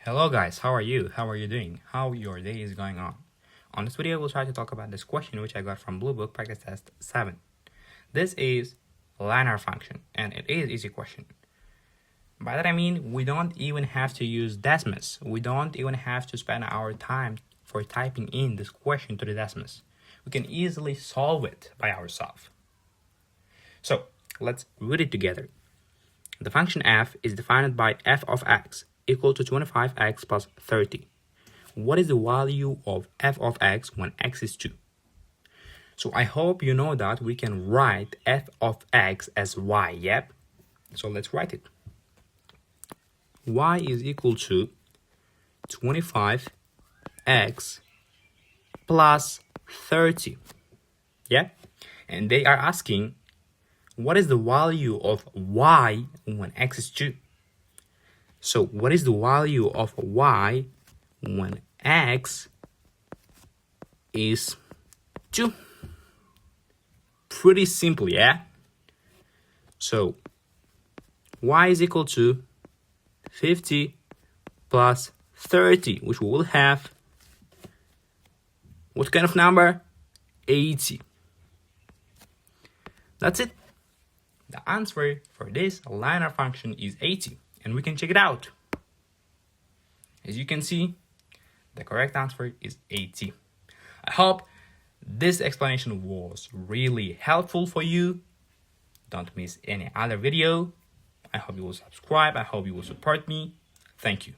Hello guys, how are you? How are you doing? How your day is going on? On this video, we'll try to talk about this question which I got from Bluebook Practice Test 7. This is linear function and it is easy question. By that I mean we don't even have to use decimus. We don't even have to spend our time for typing in this question to the decimus. We can easily solve it by ourselves. So let's read it together. The function f is defined by f of x equal to 25x plus 30. What is the value of f of x when x is 2? So I hope you know that we can write f of x as y, yep? So let's write it. Y is equal to 25x plus 30, yeah? And they are asking, what is the value of y when x is 2? So what is the value of y when x is 2? Pretty simple, yeah? So y is equal to 50 plus 30, which we will have what kind of number? 80. That's it. The answer for this linear function is 80. And we can check it out. As you can see, the correct answer is 80. I hope this explanation was really helpful for you. Don't miss any other video. I hope you will subscribe. I hope you will support me. Thank you.